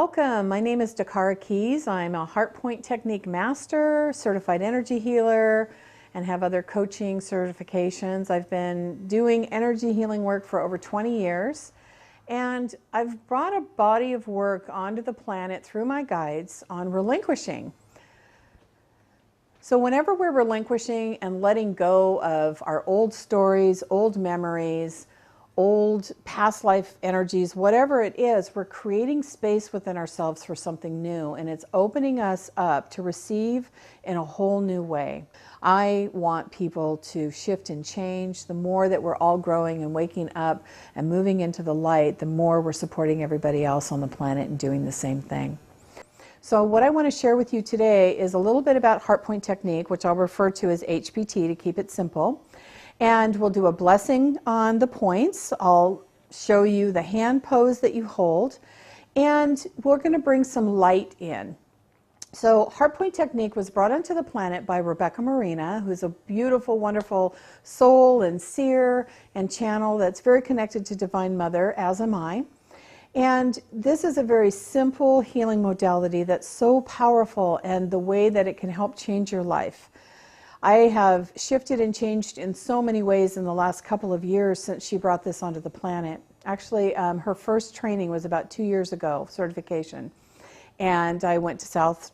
Welcome. My name is Dakara Kies. I'm a Heart Point Technique Master, Certified Energy Healer, and have other coaching certifications. I've been doing energy healing work for over 20 years, and I've brought a body of work onto the planet through my guides on relinquishing. So whenever we're relinquishing and letting go of our old stories, old memories, old past life energies, whatever it is, we're creating space within ourselves for something new, and it's opening us up to receive in a whole new way. I want people to shift and change. The more that we're all growing and waking up and moving into the light, the more we're supporting everybody else on the planet and doing the same thing. So what I want to share with you today is a little bit about Heart Point Technique, which I'll refer to as HPT to keep it simple. And we'll do a blessing on the points. I'll show you the hand pose that you hold, and we're going to bring some light in. So Heart Point Technique was brought onto the planet by Rebecca Marina, who's a beautiful, wonderful soul and seer and channel that's very connected to Divine Mother, as am I. And this is a very simple healing modality that's so powerful, and the way that it can help change your life. I have shifted and changed in so many ways in the last couple of years since she brought this onto the planet. Actually, her first training was about 2 years ago, certification. And I went to South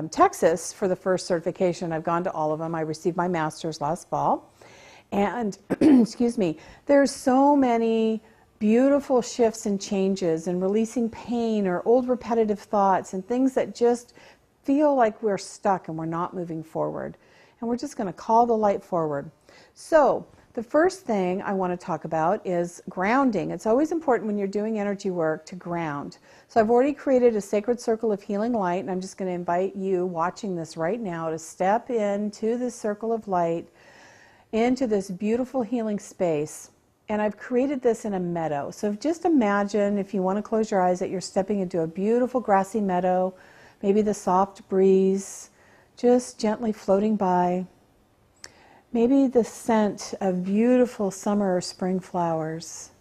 Texas for the first certification. I've gone to all of them. I received my master's last fall. And, excuse me, there's so many beautiful shifts and changes, and releasing pain or old repetitive thoughts and things that just feel like we're stuck and we're not moving forward. And we're just going to call the light forward. So the first thing I want to talk about is grounding. It's always important when you're doing energy work to ground. So I've already created a sacred circle of healing light, and I'm just going to invite you watching this right now to step into this circle of light, into this beautiful healing space. And I've created this in a meadow. So just imagine, if you want to close your eyes, that you're stepping into a beautiful grassy meadow, maybe the soft breeze just gently floating by, maybe the scent of beautiful summer or spring flowers.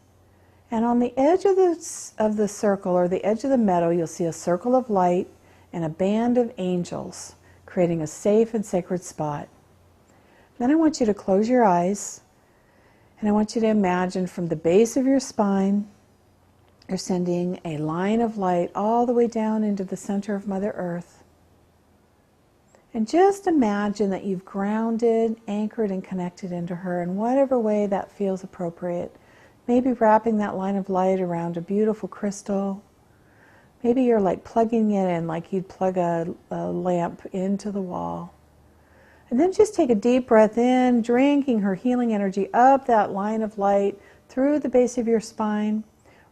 And on the edge of the circle, or the edge of the meadow, you'll see a circle of light and a band of angels, creating a safe and sacred spot. Then I want you to close your eyes, and I want you to imagine from the base of your spine, you're sending a line of light all the way down into the center of Mother Earth. And just imagine that you've grounded, anchored, and connected into her in whatever way that feels appropriate. Maybe wrapping that line of light around a beautiful crystal. Maybe you're like plugging it in like you'd plug a lamp into the wall. And then just take a deep breath in, drinking her healing energy up that line of light through the base of your spine,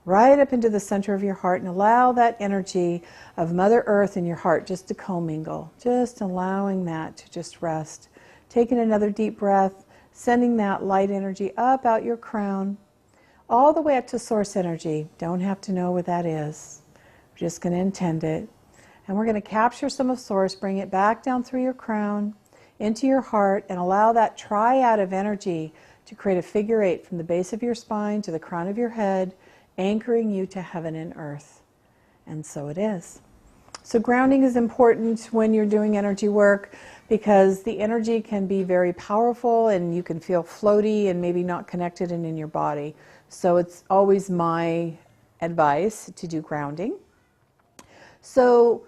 right up into the center of your heart, and allow that energy of Mother Earth in your heart just to commingle, just allowing that to just rest. Taking another deep breath, sending that light energy up out your crown, all the way up to source energy. Don't have to know what that is. We're just going to intend it. And we're going to capture some of source, bring it back down through your crown, into your heart, and allow that triad of energy to create a figure 8 from the base of your spine to the crown of your head, anchoring you to heaven and earth. And so it is. So grounding is important when you're doing energy work, because the energy can be very powerful and you can feel floaty and maybe not connected and in your body. So it's always my advice to do grounding. So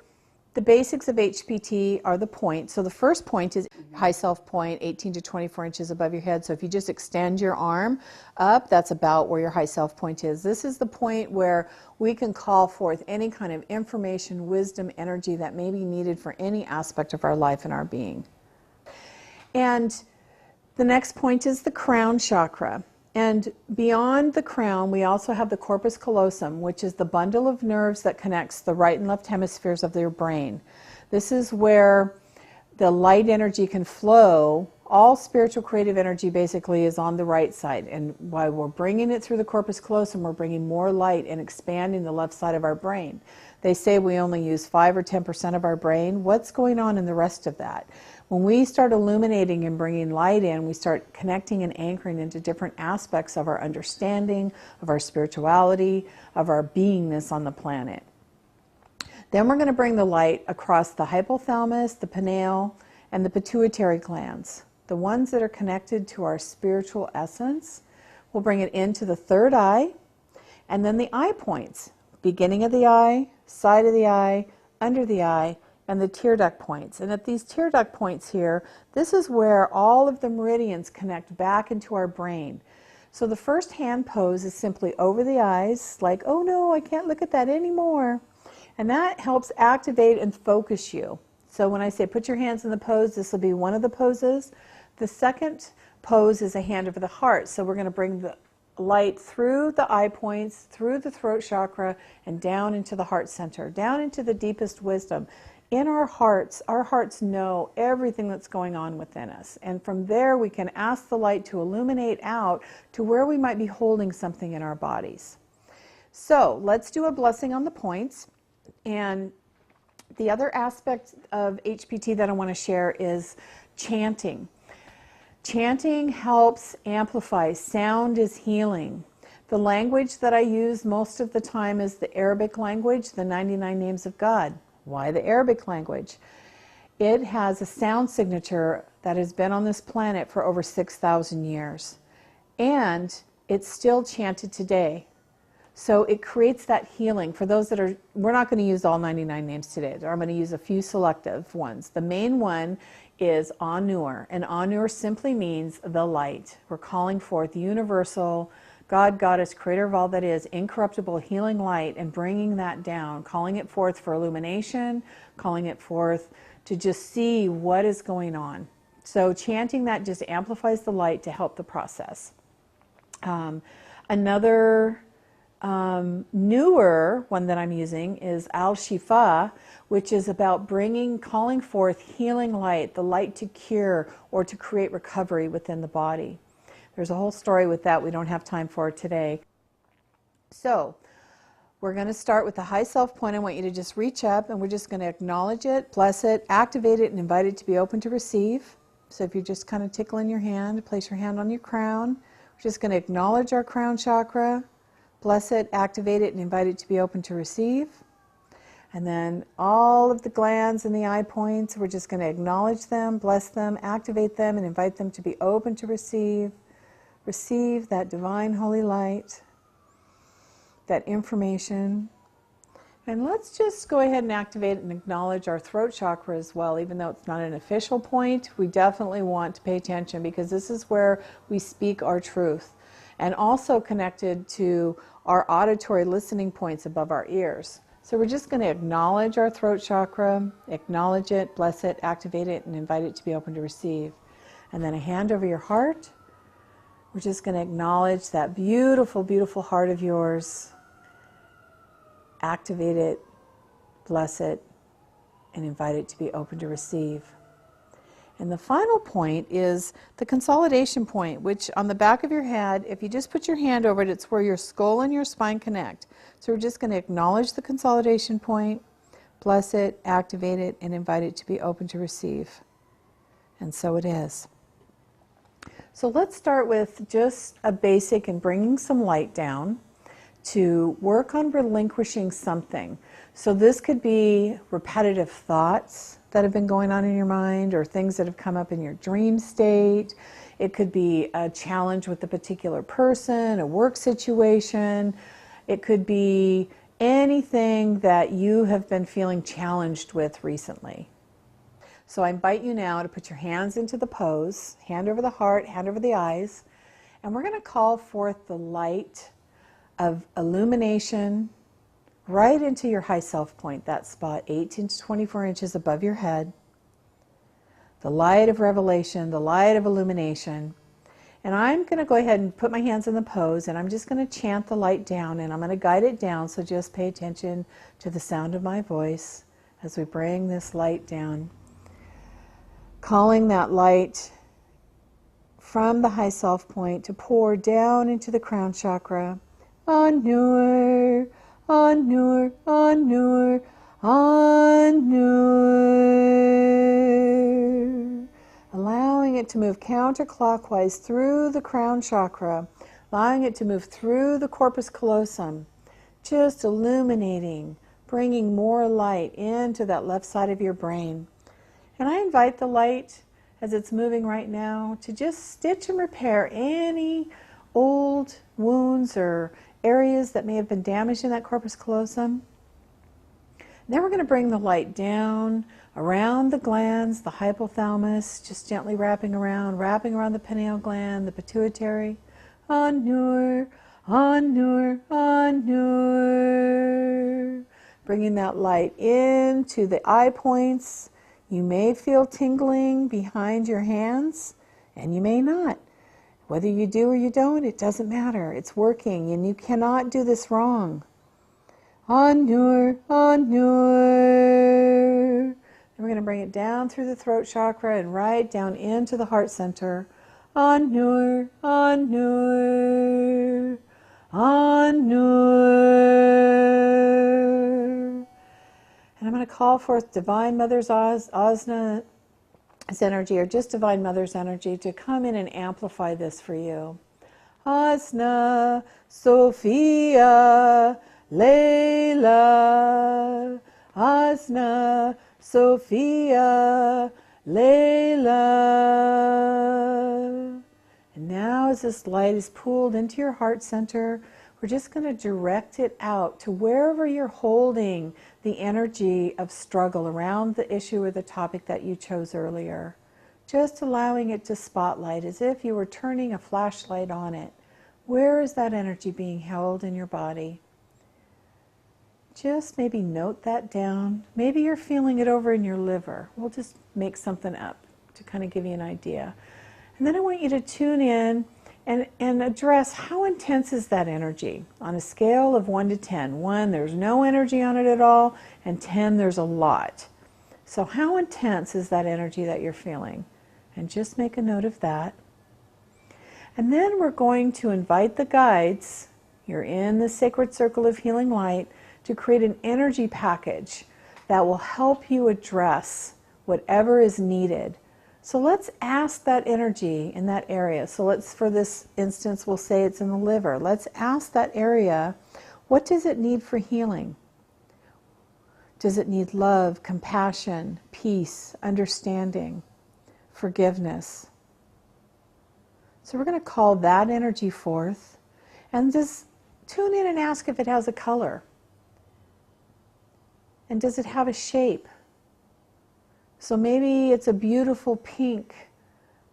the basics of HPT are the points. So the first point is high self point, 18 to 24 inches above your head. So if you just extend your arm up, that's about where your high self point is. This is the point where we can call forth any kind of information, wisdom, energy that may be needed for any aspect of our life and our being. And the next point is the crown chakra. And beyond the crown, we also have the corpus callosum, which is the bundle of nerves that connects the right and left hemispheres of your brain. This is where the light energy can flow. All spiritual creative energy basically is on the right side. And while we're bringing it through the corpus callosum, we're bringing more light and expanding the left side of our brain. They say we only use 5 or 10% of our brain. What's going on in the rest of that? When we start illuminating and bringing light in, we start connecting and anchoring into different aspects of our understanding, of our spirituality, of our beingness on the planet. Then we're going to bring the light across the hypothalamus, the pineal, and the pituitary glands, the ones that are connected to our spiritual essence. We'll bring it into the third eye, and then the eye points, beginning of the eye, side of the eye, under the eye, and the tear duct points. And at these tear duct points here, this is where all of the meridians connect back into our brain. So the first hand pose is simply over the eyes, like, oh no, I can't look at that anymore. And that helps activate and focus you. So when I say put your hands in the pose, this will be one of the poses. The second pose is a hand over the heart. So we're going to bring the light through the eye points, through the throat chakra, and down into the heart center, down into the deepest wisdom. In our hearts know everything that's going on within us. And from there we can ask the light to illuminate out to where we might be holding something in our bodies. So let's do a blessing on the points. And the other aspect of HPT that I want to share is chanting. Chanting helps amplify. Sound is healing. The language that I use most of the time is the Arabic language, the 99 names of God. Why the Arabic language? It has a sound signature that has been on this planet for over 6,000 years. And it's still chanted today. So it creates that healing. For those that are, we're not going to use all 99 names today. I'm going to use a few selective ones. The main one is Anur, and Anur simply means the light. We're calling forth universal God, Goddess, creator of all that is, incorruptible, healing light, and bringing that down, calling it forth for illumination, calling it forth to just see what is going on. So chanting that just amplifies the light to help the process. Another newer one that I'm using is Al-Shifa, which is about calling forth healing light, the light to cure or to create recovery within the body. There's a whole story with that we don't have time for today. So we're going to start with the high self point. I want you to just reach up, and we're just going to acknowledge it, bless it, activate it, and invite it to be open to receive. So if you're just kind of tickling your hand, place your hand on your crown. We're just going to acknowledge our crown chakra, bless it, activate it, and invite it to be open to receive. And then all of the glands and the eye points, we're just going to acknowledge them, bless them, activate them, and invite them to be open to receive. Receive that divine holy light, that information. And let's just go ahead and activate and acknowledge our throat chakra as well. Even though it's not an official point, we definitely want to pay attention, because this is where we speak our truth. And also connected to our auditory listening points above our ears. So we're just going to acknowledge our throat chakra, acknowledge it, bless it, activate it, and invite it to be open to receive. And then a hand over your heart. We're just going to acknowledge that beautiful, beautiful heart of yours. Activate it, bless it, and invite it to be open to receive. And the final point is the consolidation point, which on the back of your head, if you just put your hand over it, it's where your skull and your spine connect. So we're just going to acknowledge the consolidation point, bless it, activate it, and invite it to be open to receive. And so it is. So let's start with just a basic and bringing some light down to work on relinquishing something. So this could be repetitive thoughts that have been going on in your mind, or things that have come up in your dream state. It could be a challenge with a particular person, a work situation. It could be anything that you have been feeling challenged with recently. So I invite you now to put your hands into the pose, hand over the heart, hand over the eyes, and we're going to call forth the light of illumination right into your high self point, that spot 18 to 24 inches above your head. The light of revelation, the light of illumination. And I'm going to go ahead and put my hands in the pose, and I'm just going to chant the light down, and I'm going to guide it down, so just pay attention to the sound of my voice as we bring this light down. Calling that light from the high self point to pour down into the crown chakra. Anur, Anur, Anur, Anur. Allowing it to move counterclockwise through the crown chakra, allowing it to move through the corpus callosum, just illuminating, bringing more light into that left side of your brain. And I invite the light, as it's moving right now, to just stitch and repair any old wounds or areas that may have been damaged in that corpus callosum. Then we're going to bring the light down around the glands, the hypothalamus, just gently wrapping around the pineal gland, the pituitary. Anur, anur, anur. Bringing that light into the eye points. You may feel tingling behind your hands, and you may not. Whether you do or you don't, it doesn't matter. It's working, and you cannot do this wrong. Anur, anur. And we're going to bring it down through the throat chakra and right down into the heart center. Anur, anur, anur. And I'm going to call forth Divine Mother's Asna's energy, or just Divine Mother's energy, to come in and amplify this for you. Asna, Sophia, Layla. Asna, Sophia, Layla. And now as this light is pulled into your heart center, we're just going to direct it out to wherever you're holding the energy of struggle around the issue or the topic that you chose earlier. Just allowing it to spotlight as if you were turning a flashlight on it. Where is that energy being held in your body? Just maybe note that down. Maybe you're feeling it over in your liver. We'll just make something up to kind of give you an idea. And then I want you to tune in and address how intense is that energy on a scale of 1 to 10. 1, there's no energy on it at all, and 10, there's a lot. So how intense is that energy that you're feeling? And just make a note of that. And then we're going to invite the guides, you're in the sacred circle of healing light, to create an energy package that will help you address whatever is needed. So let's ask that energy in that area. So let's, for this instance, we'll say it's in the liver. Let's ask that area, what does it need for healing? Does it need love, compassion, peace, understanding, forgiveness? So we're going to call that energy forth and just tune in and ask if it has a color. And does it have a shape? So maybe it's a beautiful pink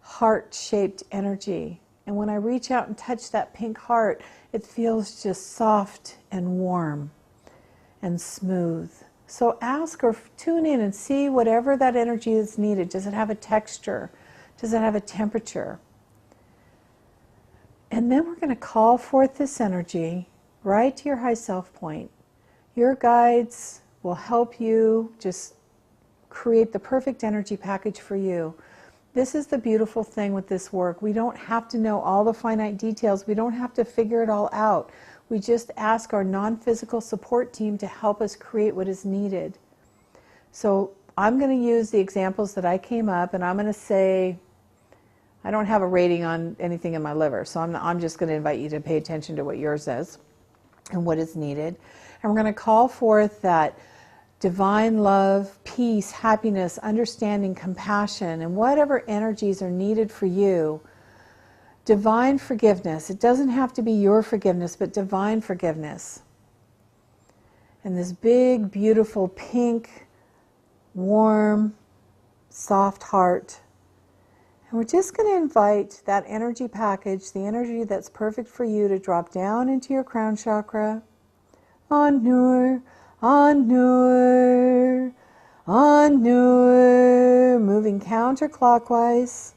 heart-shaped energy. And when I reach out and touch that pink heart, it feels just soft and warm and smooth. So ask or tune in and see whatever that energy is needed. Does it have a texture? Does it have a temperature? And then we're going to call forth this energy right to your high self point. Your guides will help you just create the perfect energy package for you. This is the beautiful thing with this work. We don't have to know all the finite details. We don't have to figure it all out. We just ask our non-physical support team to help us create what is needed. So I'm going to use the examples that I came up, and I'm going to say, I don't have a rating on anything in my liver, so I'm just going to invite you to pay attention to what yours is and what is needed. And we're going to call forth that divine love, peace, happiness, understanding, compassion, and whatever energies are needed for you. Divine forgiveness. It doesn't have to be your forgiveness, but divine forgiveness. And this big, beautiful, pink, warm, soft heart. And we're just going to invite that energy package, the energy that's perfect for you, to drop down into your crown chakra. Anur, anur, anur, moving counterclockwise,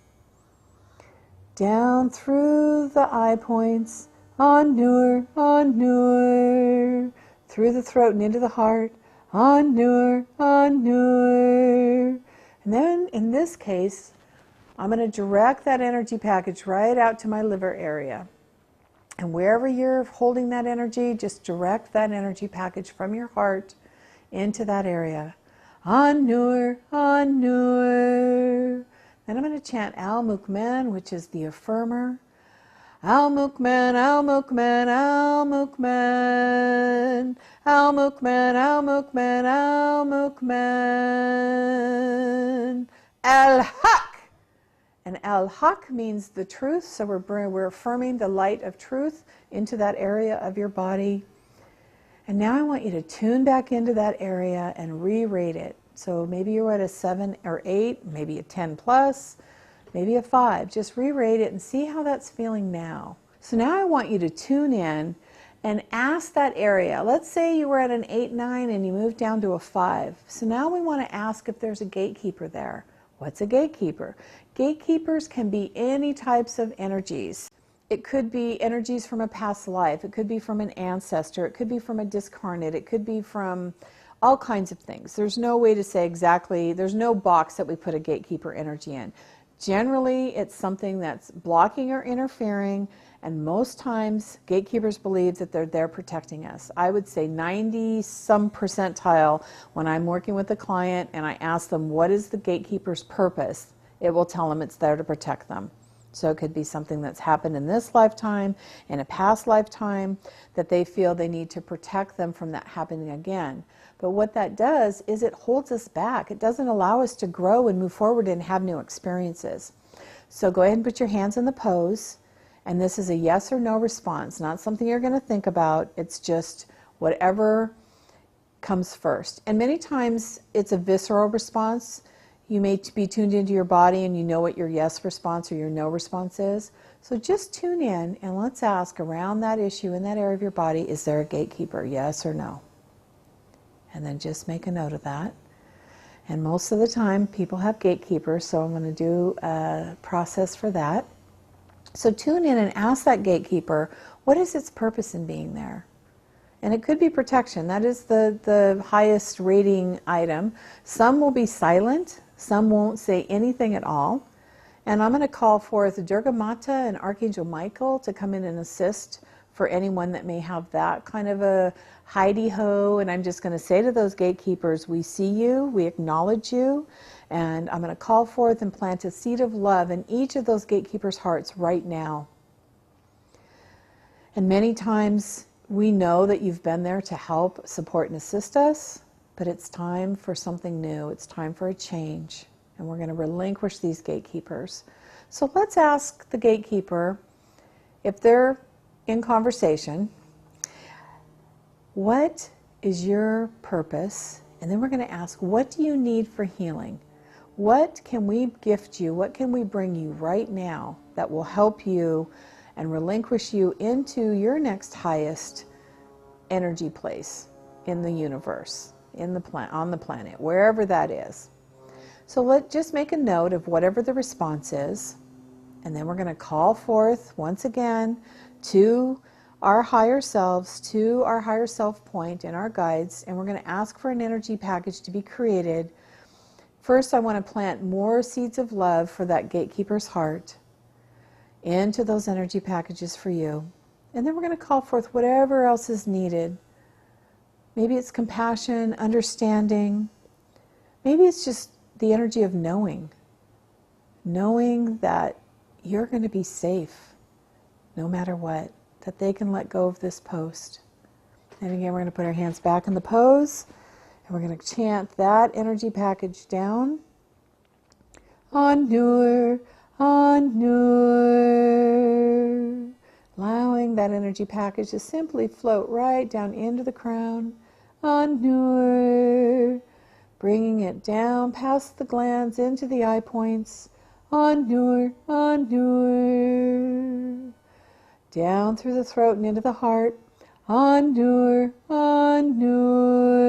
down through the eye points, anur, anur, through the throat and into the heart, anur, anur. And then in this case, I'm going to direct that energy package right out to my liver area. And wherever you're holding that energy, just direct that energy package from your heart into that area. Anur, Anur. Then I'm going to chant Al Mukmen, which is the affirmer. Al-Mukman, Al-Mukman, Al-Mukman, Al-Mukman, Al-Mukman, Al-Mukman, Al-Haq. And Al-Haq means the truth, so we're affirming the light of truth into that area of your body. And now I want you to tune back into that area and re-rate it. So maybe you're at a 7 or 8, maybe a 10 plus, maybe a 5. Just re-rate it and see how that's feeling now. So now I want you to tune in and ask that area. Let's say you were at an 8, 9 and you moved down to a 5. So now we want to ask if there's a gatekeeper there. What's a gatekeeper? Gatekeepers can be any types of energies. It could be energies from a past life. It could be from an ancestor. It could be from a discarnate. It could be from all kinds of things. There's no way to say exactly. There's no box that we put a gatekeeper energy in. Generally, it's something that's blocking or interfering, and most times gatekeepers believe that they're there protecting us. I would say 90-some percentile when I'm working with a client and I ask them what is the gatekeeper's purpose, it will tell them it's there to protect them. So it could be something that's happened in this lifetime, in a past lifetime, that they feel they need to protect them from that happening again. But what that does is it holds us back. It doesn't allow us to grow and move forward and have new experiences. So go ahead and put your hands in the pose. And this is a yes or no response, not something you're going to think about. It's just whatever comes first. And many times it's a visceral response. You may be tuned into your body and you know what your yes response or your no response is. So just tune in and let's ask around that issue in that area of your body, is there a gatekeeper, yes or no? And then just make a note of that. And most of the time people have gatekeepers, so I'm going to do a process for that. So tune in and ask that gatekeeper, what is its purpose in being there? And it could be protection. That is the highest rating item. Some will be silent. Some won't say anything at all. And I'm going to call forth Durga Mata and Archangel Michael to come in and assist for anyone that may have that kind of a hidey-ho. And I'm just going to say to those gatekeepers, we see you, we acknowledge you, and I'm going to call forth and plant a seed of love in each of those gatekeepers' hearts right now. And many times we know that you've been there to help, support, and assist us, but it's time for something new. It's time for a change, and we're going to relinquish these gatekeepers. So let's ask the gatekeeper, if they're in conversation, what is your purpose? And then we're going to ask, what do you need for healing? What can we gift you? What can we bring you right now that will help you and relinquish you into your next highest energy place in the universe, in the on the planet, wherever that is. So let's just make a note of whatever the response is, and then we're going to call forth once again to our higher selves, to our higher self point and our guides, and we're going to ask for an energy package to be created. First, I want to plant more seeds of love for that gatekeeper's heart into those energy packages for you. And then we're going to call forth whatever else is needed. Maybe it's compassion, understanding. Maybe it's just the energy of knowing that you're going to be safe no matter what, that they can let go of this post. And again, we're going to put our hands back in the pose, and we're going to chant that energy package down. An-Nur, An-Nur. Allowing that energy package to simply float right down into the crown. An-Nur. Bringing it down past the glands into the eye points. An-Nur, An-Nur. Down through the throat and into the heart. An-Nur, An-Nur.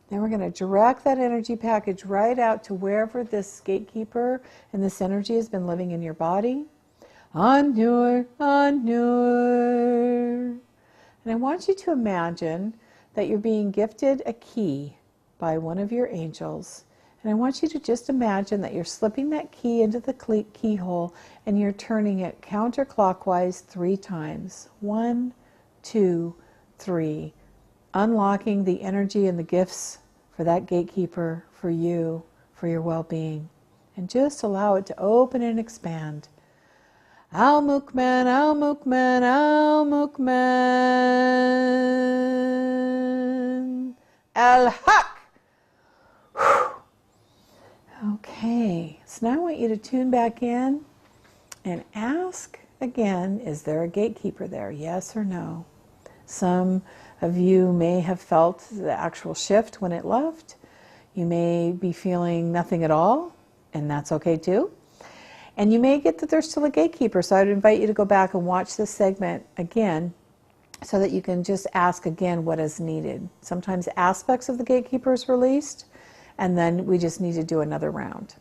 Then we're going to direct that energy package right out to wherever this gatekeeper and this energy has been living in your body. An-Nur, An-Nur. And I want you to imagine that you're being gifted a key by one of your angels. And I want you to just imagine that you're slipping that key into the keyhole and you're turning it counterclockwise 3 times. 1, 2, 3. Unlocking the energy and the gifts for that gatekeeper, for you, for your well-being. And just allow it to open and expand. Al Mukman, Al Mukman, Al Mukman. Al Haq. Okay, so now I want you to tune back in and ask again, is there a gatekeeper there? Yes or no? Some of you may have felt the actual shift when it left. You may be feeling nothing at all, and that's okay too. And you may get that there's still a gatekeeper, so I'd invite you to go back and watch this segment again so that you can just ask again what is needed. Sometimes aspects of the gatekeeper is released, and then we just need to do another round.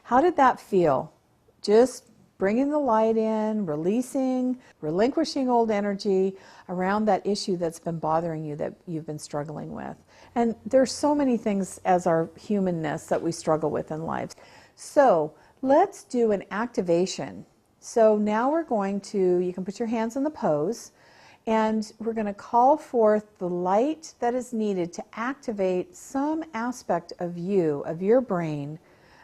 How did that feel? Just bringing the light in, releasing, relinquishing old energy around that issue that's been bothering you, that you've been struggling with. And there's so many things as our humanness that we struggle with in life. So let's do an activation. So now we're going to, you can put your hands in the pose, and we're going to call forth the light that is needed to activate some aspect of you, of your brain,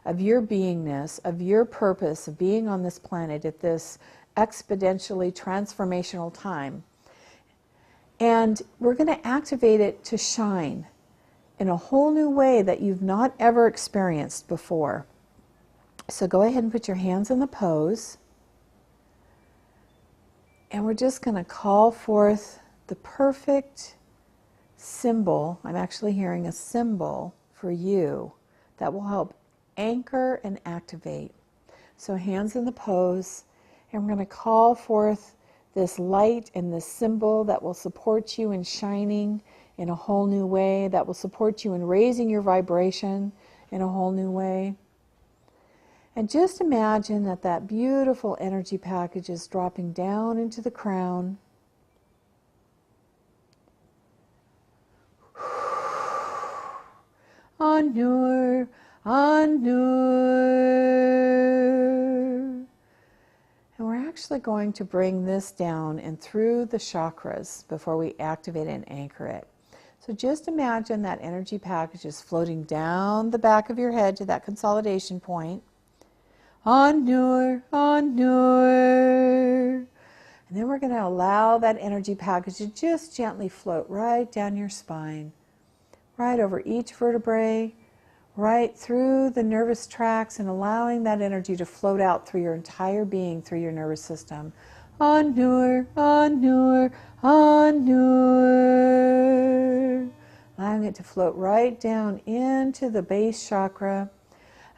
of your beingness, of your purpose of being on this planet at this exponentially transformational time. And we're going to activate it to shine in a whole new way that you've not ever experienced before. So go ahead and put your hands in the pose. And we're just going to call forth the perfect symbol. I'm actually hearing a symbol for you that will help anchor and activate. So hands in the pose, and we're going to call forth this light and this symbol that will support you in shining in a whole new way, that will support you in raising your vibration in a whole new way. And just imagine that that beautiful energy package is dropping down into the crown. Anur, Anur. And we're actually going to bring this down and through the chakras before we activate and anchor it. So just imagine that energy package is floating down the back of your head to that consolidation point. Anur, Anur. And then we're going to allow that energy package to just gently float right down your spine, right over each vertebrae, right through the nervous tracts, and allowing that energy to float out through your entire being, through your nervous system. Anur, Anur, Anur. Allowing it to float right down into the base chakra.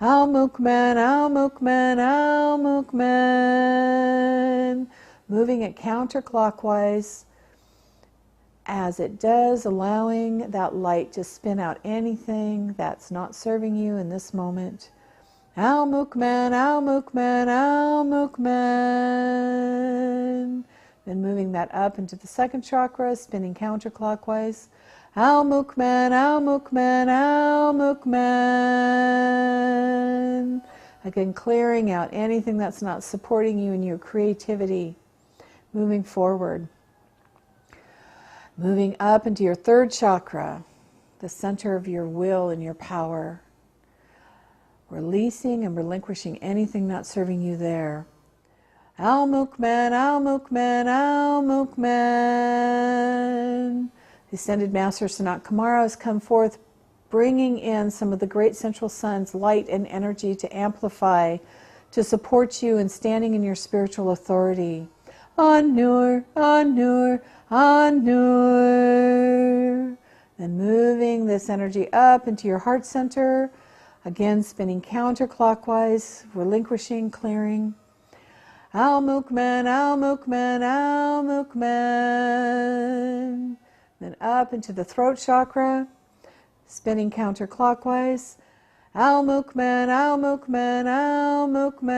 Al Mukman, Al Mukman, Al Mukman. Moving it counterclockwise as it does, allowing that light to spin out anything that's not serving you in this moment. Al Mukman, Al Mukman, Al Mukman. Then moving that up into the second chakra, spinning counterclockwise. Al Mukman, Al Mukman, Al Mukman. Again, clearing out anything that's not supporting you in your creativity. Moving forward. Moving up into your third chakra, the center of your will and your power. Releasing and relinquishing anything not serving you there. Al Mukman, Al Mukman, Al Mukman. The Ascended Master Sanat Kumara has come forth, bringing in some of the great central sun's light and energy to amplify, to support you in standing in your spiritual authority. Anur, Anur, Anur. Then moving this energy up into your heart center, again spinning counterclockwise, relinquishing, clearing. Al Mukman, Al Mukman, Al Mukman. Then up into the throat chakra, spinning counterclockwise. Al Mukman, Al Mukman, Al Mukman.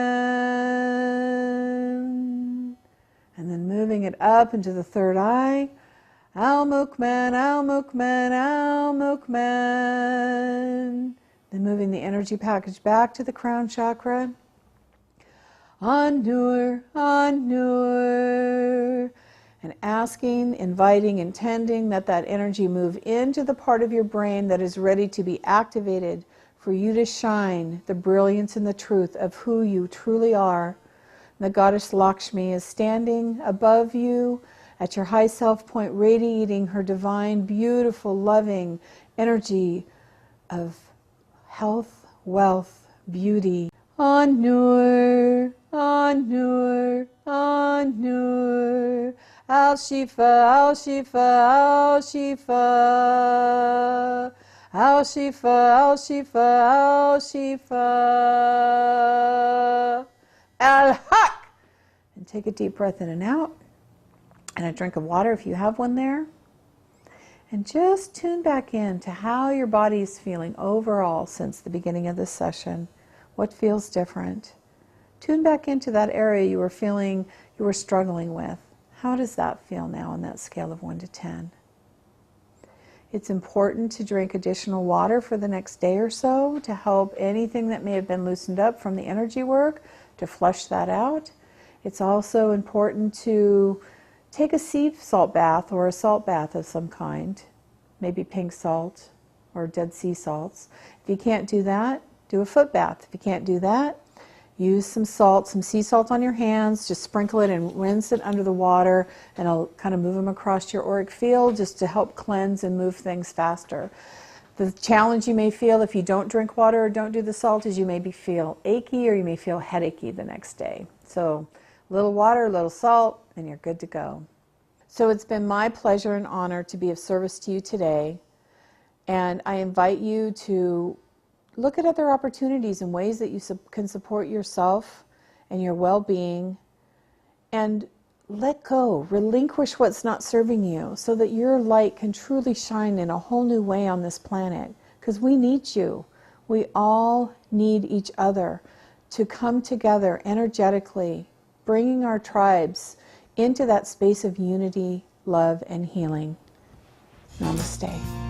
And then moving it up into the third eye. Al Mukman, Al Mukman, Al Mukman. Then moving the energy package back to the crown chakra. Anur, Anur. And asking, inviting, intending that that energy move into the part of your brain that is ready to be activated for you to shine the brilliance and the truth of who you truly are, The goddess Lakshmi is standing above you at your high self point, radiating her divine, beautiful, loving energy of health, wealth, beauty. An-Nur, An-Nur, An-Nur, Al-Shifa, Al-Shifa, Al-Shifa, Al-Shifa, Al-Shifa, Al-Shifa, Al-Haq. And take a deep breath in and out, and a drink of water if you have one there. And just tune back in to how your body is feeling overall since the beginning of this session. What feels different? Tune back into that area you were feeling you were struggling with. How does that feel now on that scale of 1 to 10? It's important to drink additional water for the next day or so to help anything that may have been loosened up from the energy work to flush that out. It's also important to take a sea salt bath or a salt bath of some kind, maybe pink salt or Dead Sea salts. If you can't do that, do a foot bath. If you can't do that, use some salt, some sea salt on your hands, just sprinkle it and rinse it under the water, and I'll kind of move them across your auric field just to help cleanse and move things faster. The challenge you may feel if you don't drink water or don't do the salt is you may feel achy or you may feel headachy the next day. So a little water, a little salt, and you're good to go. So it's been my pleasure and honor to be of service to you today, and I invite you to look at other opportunities and ways that you can support yourself and your well-being, and let go, relinquish what's not serving you so that your light can truly shine in a whole new way on this planet, because we need you. We all need each other to come together energetically, bringing our tribes into that space of unity, love, and healing. Namaste.